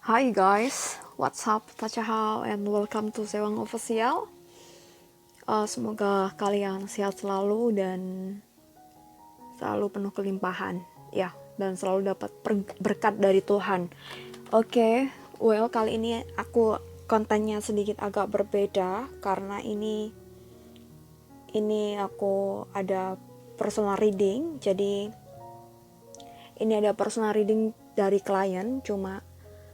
Hi guys, what's up? Tachahao and welcome to Sewang Official. Semoga kalian sehat selalu dan selalu penuh kelimpahan, ya, dan selalu dapat berkat dari Tuhan. Kali ini aku kontennya sedikit agak berbeda karena ini aku ada personal reading. Jadi ini ada personal reading dari klien, cuma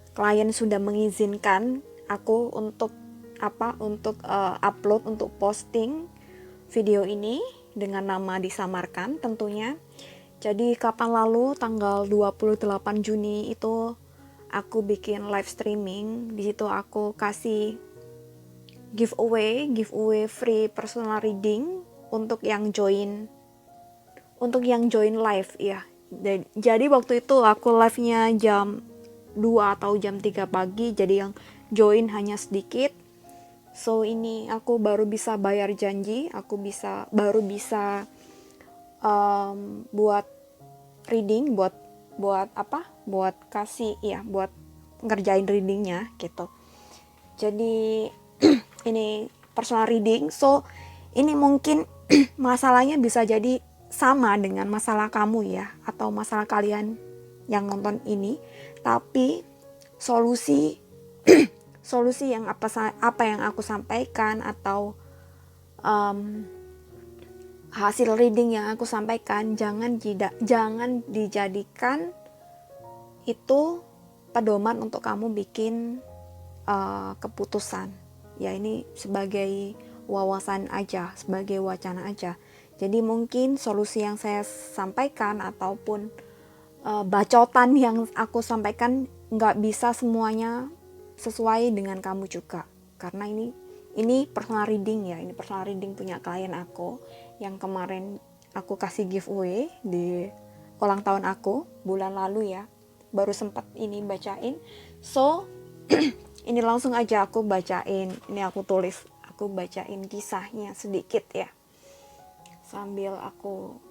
klien sudah mengizinkan aku untuk upload, untuk posting video ini dengan nama disamarkan tentunya. Jadi kapan lalu tanggal 28 Juni itu aku bikin live streaming. Di situ aku kasih giveaway free personal reading untuk yang join live ya. Jadi waktu itu aku live-nya jam 2 atau jam 3 pagi, jadi yang join hanya sedikit. So ini aku baru bisa bayar janji, baru bisa buat reading, buat kasih ya, buat ngerjain readingnya gitu. Jadi ini personal reading, so ini mungkin masalahnya bisa jadi sama dengan masalah kamu ya, atau masalah kalian yang nonton ini, tapi solusi yang apa yang aku sampaikan atau hasil reading yang aku sampaikan jangan dijadikan itu pedoman untuk kamu bikin keputusan. Ya, ini sebagai wawasan aja, sebagai wacana aja. Jadi mungkin solusi yang saya sampaikan ataupun bacotan yang aku sampaikan nggak bisa semuanya sesuai dengan kamu juga, karena ini personal reading ya, ini personal reading punya klien aku yang kemarin aku kasih giveaway di ulang tahun aku bulan lalu ya, baru sempat ini bacain. So ini langsung aja aku bacain, ini aku bacain kisahnya sedikit ya, sambil aku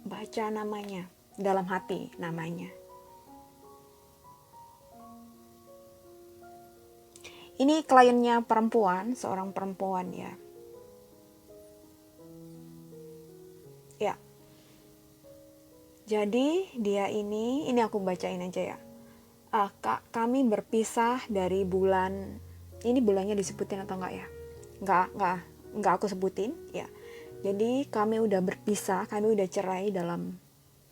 baca namanya dalam hati namanya. Ini kliennya perempuan, seorang perempuan ya. Ya. Jadi dia ini aku bacain aja ya. Kami berpisah dari bulan, ini bulannya disebutin atau enggak ya? Enggak aku sebutin ya. Jadi kami udah berpisah, kami udah cerai dalam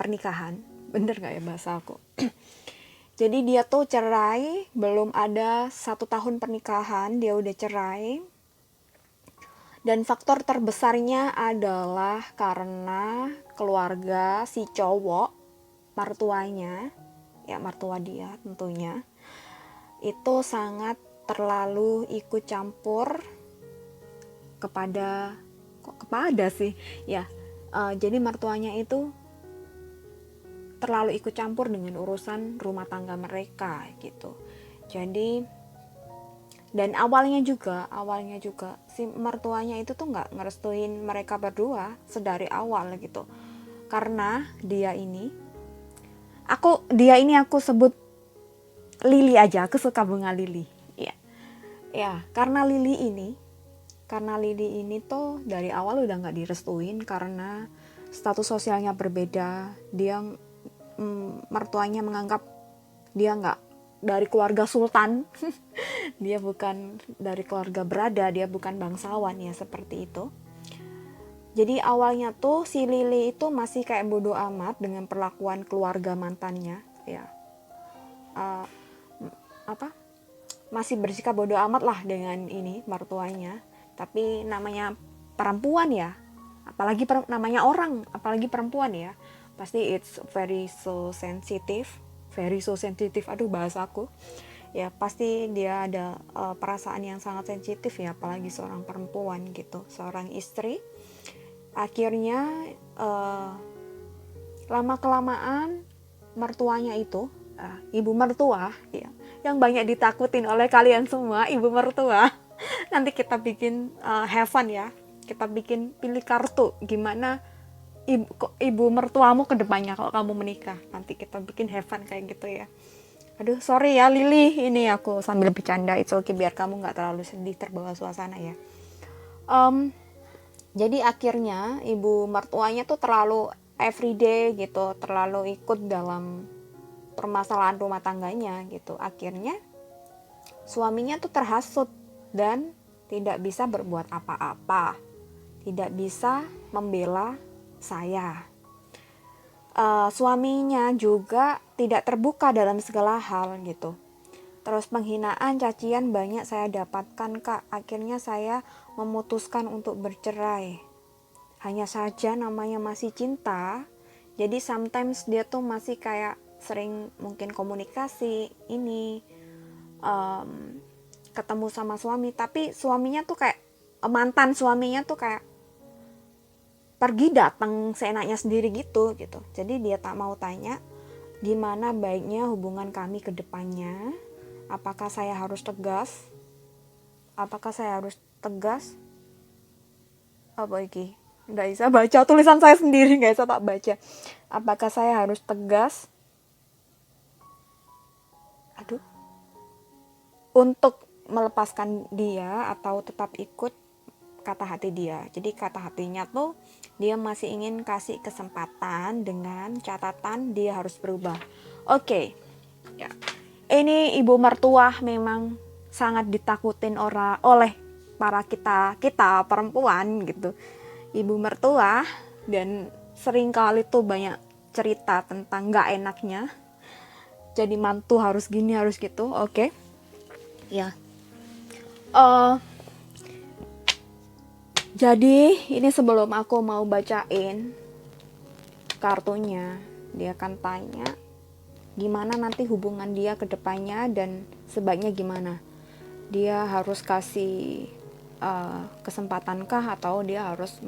pernikahan. Bener gak ya bahasa aku? Jadi dia tuh cerai, belum ada 1 tahun pernikahan, dia udah cerai. Dan faktor terbesarnya adalah karena keluarga si cowok, mertuanya, ya mertua dia tentunya, itu sangat terlalu ikut campur kepada sih ya, jadi mertuanya itu terlalu ikut campur dengan urusan rumah tangga mereka gitu. Jadi dan awalnya juga si mertuanya itu tuh nggak ngerestuin mereka berdua sedari awal gitu, karena dia ini aku sebut Lily aja, aku suka bunga lili ya, karena Lily ini tuh dari awal udah nggak direstuin karena status sosialnya berbeda. Dia mertuanya menganggap dia nggak dari keluarga sultan dia bukan dari keluarga berada, dia bukan bangsawan ya, seperti itu. Jadi awalnya tuh si Lily itu masih kayak bodoh amat dengan perlakuan keluarga mantannya ya, masih bersikap bodoh amat lah dengan ini mertuanya. Tapi namanya perempuan ya, namanya orang, apalagi perempuan ya, pasti it's very so sensitive, aduh bahasaku ya, pasti dia ada perasaan yang sangat sensitif ya, apalagi seorang perempuan gitu, seorang istri. Akhirnya lama kelamaan mertuanya itu ibu mertua ya, yang banyak ditakutin oleh kalian semua, ibu mertua. Nanti kita bikin have fun ya, kita bikin pilih kartu gimana ibu mertuamu ke depannya kalau kamu menikah. Nanti kita bikin have fun kayak gitu ya. Aduh, sorry ya Lili, ini aku sambil bercanda, it's okay biar kamu nggak terlalu sedih terbawa suasana ya. Em, jadi akhirnya ibu mertuanya tuh terlalu everyday gitu, terlalu ikut dalam permasalahan rumah tangganya gitu. Akhirnya suaminya tuh terhasut dan tidak bisa berbuat apa-apa, tidak bisa membela saya. Suaminya juga tidak terbuka dalam segala hal gitu. Terus penghinaan, cacian banyak saya dapatkan kak. Akhirnya saya memutuskan untuk bercerai. Hanya saja namanya masih cinta, jadi sometimes dia tuh masih kayak sering mungkin komunikasi ini, ketemu sama suami, tapi suaminya tuh kayak mantan suaminya tuh kayak pergi datang seenaknya sendiri gitu. Jadi dia tak mau tanya gimana baiknya hubungan kami ke depannya. Apakah saya harus tegas? Apa iki? Nggak bisa baca tulisan saya sendiri, nggak bisa tak baca. Apakah saya harus tegas? Aduh. Untuk melepaskan dia atau tetap ikut kata hati dia. Jadi kata hatinya tuh dia masih ingin kasih kesempatan dengan catatan dia harus berubah. Oke. Ya. Ini ibu mertua memang sangat ditakutin oleh para kita perempuan gitu. Ibu mertua, dan sering kali tuh banyak cerita tentang nggak enaknya. Jadi mantu harus gini harus gitu. Oke. Ya. Jadi ini sebelum aku mau bacain kartunya, dia akan tanya gimana nanti hubungan dia ke depannya dan sebaiknya gimana. Dia harus kasih kesempatankah atau dia harus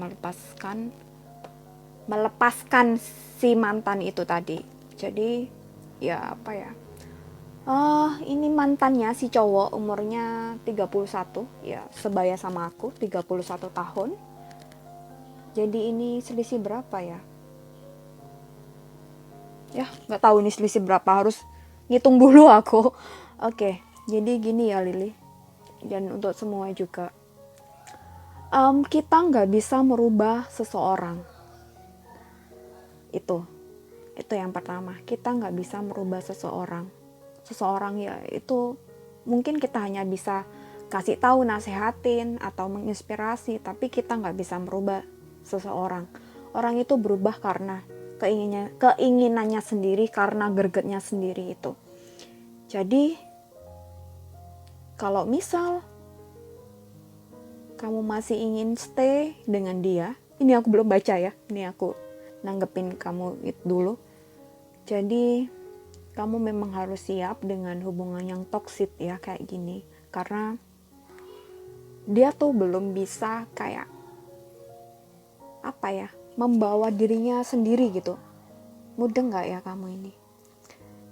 melepaskan si mantan itu tadi. Jadi ya apa ya, ini mantannya si cowok umurnya 31, ya sebaya sama aku, 31 tahun. Jadi ini selisih berapa ya? Ya nggak tahu ini selisih berapa, harus ngitung dulu aku. Oke, jadi gini ya Lili, dan untuk semua juga, kita nggak bisa merubah seseorang. Itu yang pertama, kita nggak bisa merubah seseorang ya itu mungkin kita hanya bisa kasih tahu, nasehatin atau menginspirasi, tapi kita nggak bisa merubah seseorang. Orang itu berubah karena keinginannya sendiri, karena gregetnya sendiri itu. Jadi kalau misal kamu masih ingin stay dengan dia, ini aku belum baca ya, ini aku nanggepin kamu itu dulu. Jadi kamu memang harus siap dengan hubungan yang toksik ya kayak gini, karena dia tuh belum bisa kayak apa ya, membawa dirinya sendiri gitu. Mudah nggak ya kamu ini?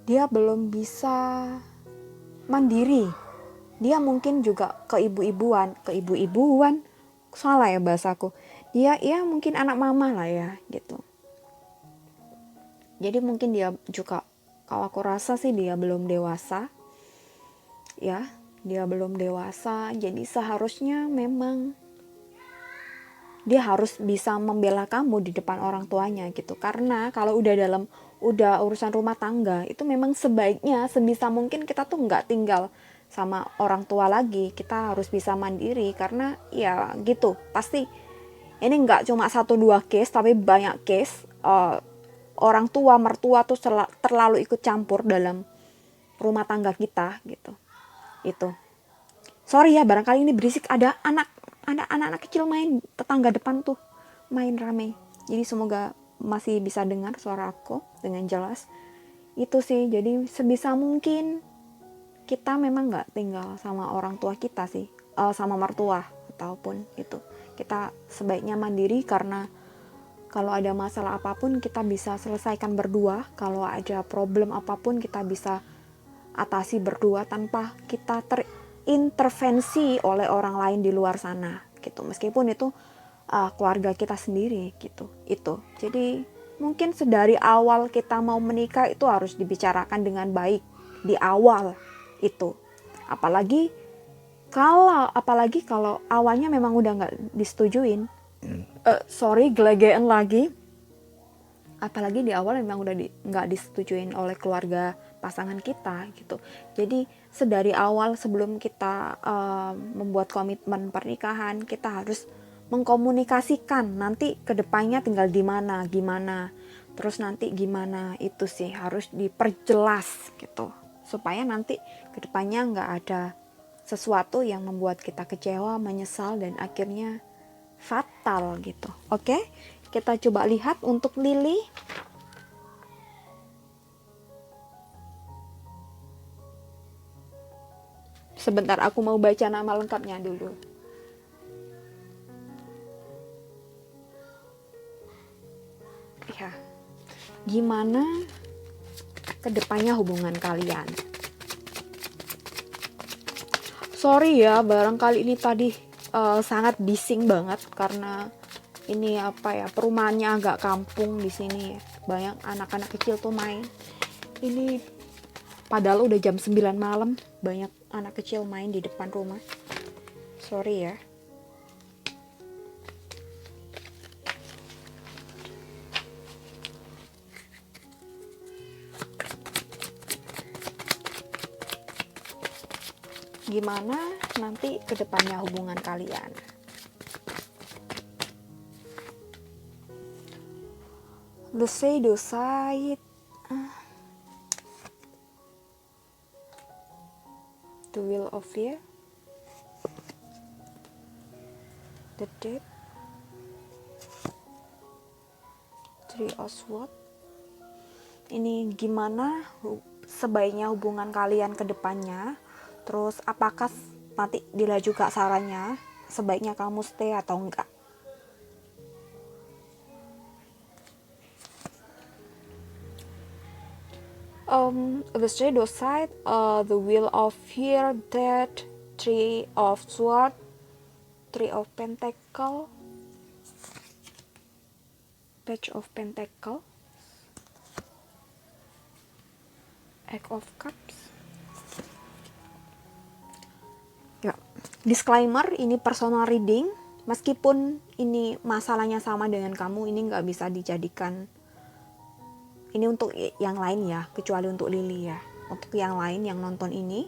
Dia belum bisa mandiri. Dia mungkin juga keibu-ibuan, salah ya bahasaku. Dia ya mungkin anak mama lah ya gitu. Jadi mungkin dia juga, kalau aku rasa sih dia belum dewasa. Ya, dia belum dewasa. Jadi seharusnya memang dia harus bisa membela kamu di depan orang tuanya gitu. Karena kalau udah urusan rumah tangga, itu memang sebaiknya sebisa mungkin kita tuh nggak tinggal sama orang tua lagi. Kita harus bisa mandiri, karena ya gitu, pasti ini nggak cuma 1-2 case, tapi banyak case orang tua mertua tuh terlalu ikut campur dalam rumah tangga kita gitu. Itu, sorry ya barangkali ini berisik, ada anak-anak kecil main, tetangga depan tuh main rame, jadi semoga masih bisa dengar suara aku dengan jelas. Itu sih, jadi sebisa mungkin kita memang nggak tinggal sama orang tua kita sih, sama mertua ataupun itu, kita sebaiknya mandiri, karena kalau ada masalah apapun kita bisa selesaikan berdua. Kalau ada problem apapun kita bisa atasi berdua tanpa kita terintervensi oleh orang lain di luar sana gitu. Meskipun itu keluarga kita sendiri gitu. Itu. Jadi mungkin sedari awal kita mau menikah itu harus dibicarakan dengan baik di awal itu. Apalagi kalau awalnya memang udah nggak disetujuin. Gelegean lagi. Apalagi di awal memang udah nggak disetujuin oleh keluarga pasangan kita gitu. Jadi sedari awal sebelum kita membuat komitmen pernikahan, kita harus mengkomunikasikan nanti kedepannya tinggal di mana, gimana, terus nanti gimana, itu sih harus diperjelas gitu, supaya nanti kedepannya nggak ada sesuatu yang membuat kita kecewa, menyesal, dan akhirnya fatal gitu. Oke? Kita coba lihat untuk Lily. Sebentar, aku mau baca nama lengkapnya dulu. Ya, gimana kedepannya hubungan kalian? Sorry ya, barangkali ini tadi sangat bising banget karena ini perumahannya agak kampung di sini. Banyak anak-anak kecil tuh main. Ini padahal udah jam 9 malam, banyak anak kecil main di depan rumah. Sorry ya. Gimana nanti kedepannya hubungan kalian? The shadow side, the wheel of fear, the death, three of swords. Ini gimana sebaiknya hubungan kalian ke depannya? Terus apakah nanti Dila juga sarannya sebaiknya kamu stay atau enggak? The shadow side, the wheel of fear, death, three of swords, three of pentacle, page of pentacle, eight of cups. Ya, disclaimer, ini personal reading. Meskipun ini masalahnya sama dengan kamu, ini nggak bisa dijadikan ini untuk yang lain ya, kecuali untuk Lily ya. Untuk yang lain yang nonton ini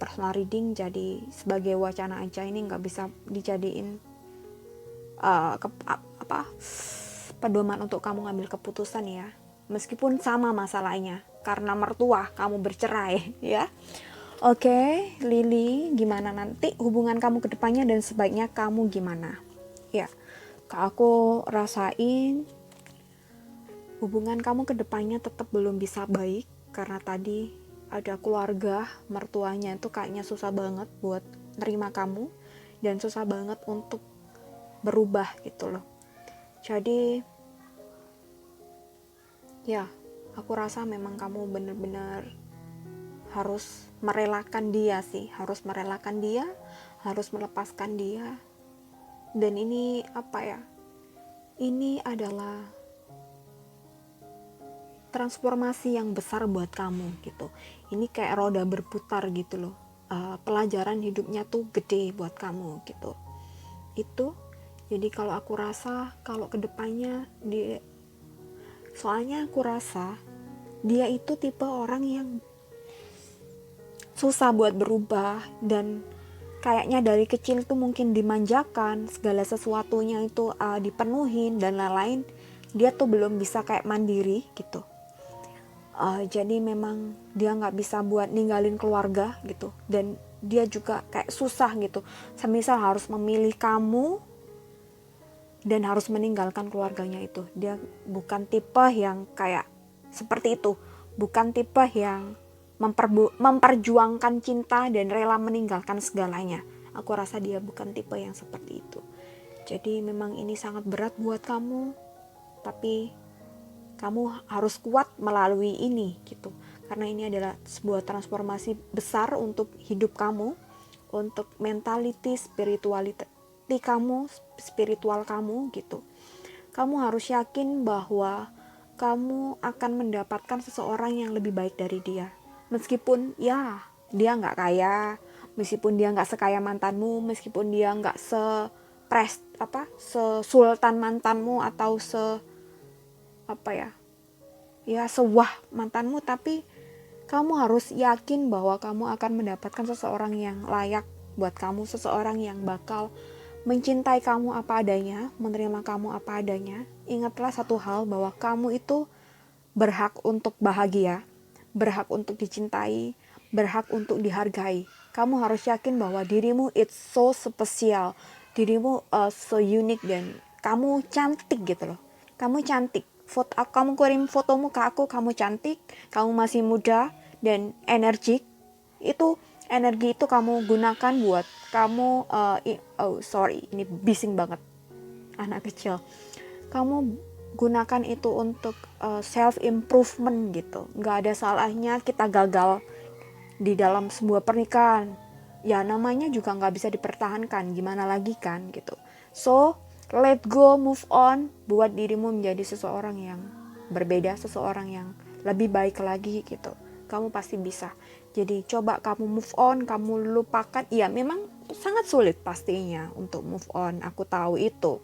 personal reading, jadi sebagai wacana aja, ini nggak bisa dijadiin pedoman untuk kamu ngambil keputusan ya. Meskipun sama masalahnya, karena mertua kamu bercerai ya. Oke, Lily, gimana nanti hubungan kamu ke depannya dan sebaiknya kamu gimana? Ya, aku rasain hubungan kamu ke depannya tetap belum bisa baik karena tadi ada keluarga mertuanya itu kayaknya susah banget buat nerima kamu dan susah banget untuk berubah gitu loh. Jadi ya, aku rasa memang kamu benar-benar harus merelakan dia sih, harus melepaskan dia. Dan ini ini adalah transformasi yang besar buat kamu gitu. Ini kayak roda berputar gitu loh. Pelajaran hidupnya tuh gede buat kamu gitu. Itu jadi kalau aku rasa kalau kedepannya soalnya aku rasa dia itu tipe orang yang susah buat berubah dan kayaknya dari kecil tuh mungkin dimanjakan, segala sesuatunya itu dipenuhin dan lain-lain. Dia tuh belum bisa kayak mandiri gitu. Jadi memang dia nggak bisa buat ninggalin keluarga gitu, dan dia juga kayak susah gitu, semisal harus memilih kamu dan harus meninggalkan keluarganya itu. Dia bukan tipe yang kayak seperti itu, bukan tipe yang memperjuangkan cinta dan rela meninggalkan segalanya. Aku rasa dia bukan tipe yang seperti itu. Jadi memang ini sangat berat buat kamu, tapi kamu harus kuat melalui ini gitu, karena ini adalah sebuah transformasi besar untuk hidup kamu, untuk mentality, spirituality kamu, spiritual kamu gitu. Kamu harus yakin bahwa kamu akan mendapatkan seseorang yang lebih baik dari dia. Meskipun ya dia nggak kaya, meskipun dia nggak sekaya mantanmu, meskipun dia nggak sesultan mantanmu atau sewah mantanmu, tapi kamu harus yakin bahwa kamu akan mendapatkan seseorang yang layak buat kamu, seseorang yang bakal mencintai kamu apa adanya, menerima kamu apa adanya. Ingatlah satu hal, bahwa kamu itu berhak untuk bahagia, berhak untuk dicintai, berhak untuk dihargai. Kamu harus yakin bahwa dirimu it's so spesial, dirimu so unik, dan kamu cantik gitu loh. Kamu cantik. Kamu kirim fotomu ke aku, kamu cantik, kamu masih muda dan energik. Energi itu kamu gunakan buat kamu ini bising banget anak kecil. Kamu gunakan itu untuk self improvement gitu. Nggak ada salahnya kita gagal di dalam sebuah pernikahan. Ya namanya juga nggak bisa dipertahankan, gimana lagi kan gitu. So let go, move on, buat dirimu menjadi seseorang yang berbeda, seseorang yang lebih baik lagi gitu. Kamu pasti bisa. Jadi coba kamu move on, kamu lupakan. Iya memang sangat sulit pastinya untuk move on, aku tahu itu.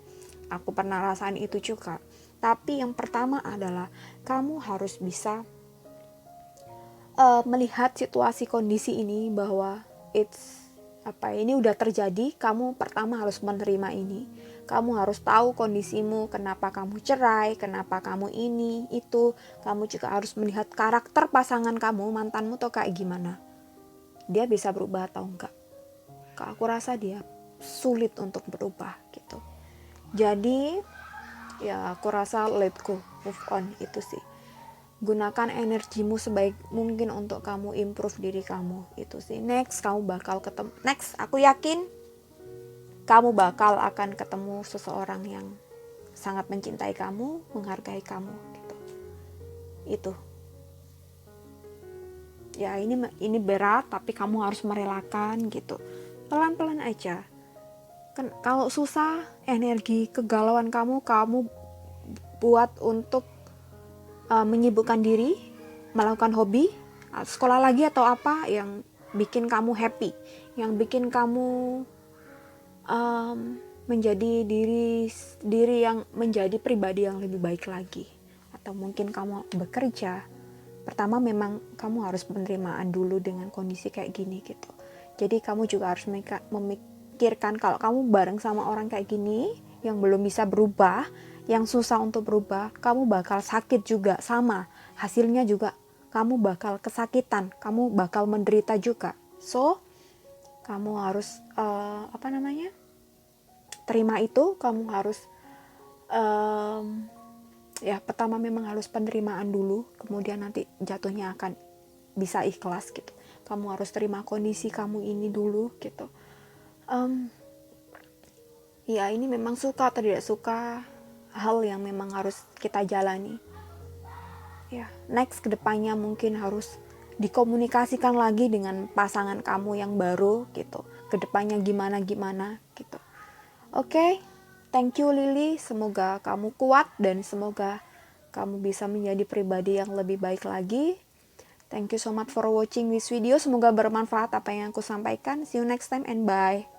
Aku pernah rasain itu juga. Tapi yang pertama adalah kamu harus bisa melihat situasi kondisi ini bahwa ini udah terjadi. Kamu pertama harus menerima ini. Kamu harus tahu kondisimu, kenapa kamu cerai, kenapa kamu ini itu. Kamu juga harus melihat karakter pasangan kamu, mantanmu tuh kayak gimana. Dia bisa berubah atau enggak? Aku rasa dia sulit untuk berubah gitu. Jadi ya aku rasa let go, move on itu sih. Gunakan energimu sebaik mungkin untuk kamu improve diri kamu, itu sih. Next kamu bakal ketemu, aku yakin kamu bakal akan ketemu seseorang yang sangat mencintai kamu, menghargai kamu gitu. Itu ya, ini berat tapi kamu harus merelakan gitu, pelan-pelan aja kan. Kalau susah, energi kegalauan kamu buat untuk menyibukkan diri, melakukan hobi, sekolah lagi atau apa yang bikin kamu happy, yang bikin kamu menjadi diri yang menjadi pribadi yang lebih baik lagi. Atau mungkin kamu bekerja. Pertama memang kamu harus penerimaan dulu dengan kondisi kayak gini gitu. Jadi kamu juga harus memikirkan kalau kamu bareng sama orang kayak gini yang belum bisa berubah, yang susah untuk berubah, kamu bakal sakit juga sama. Hasilnya juga kamu bakal kesakitan, kamu bakal menderita juga. So, kamu harus terima itu. Kamu harus pertama memang harus penerimaan dulu, kemudian nanti jatuhnya akan bisa ikhlas gitu. Kamu harus terima kondisi kamu ini dulu gitu. Ya ini memang suka atau tidak suka, hal yang memang harus kita jalani. Ya, next kedepannya mungkin harus dikomunikasikan lagi dengan pasangan kamu yang baru gitu. Kedepannya gimana gitu. Oke, thank you Lily. Semoga kamu kuat dan semoga kamu bisa menjadi pribadi yang lebih baik lagi. Thank you so much for watching this video. Semoga bermanfaat apa yang aku sampaikan. See you next time and bye.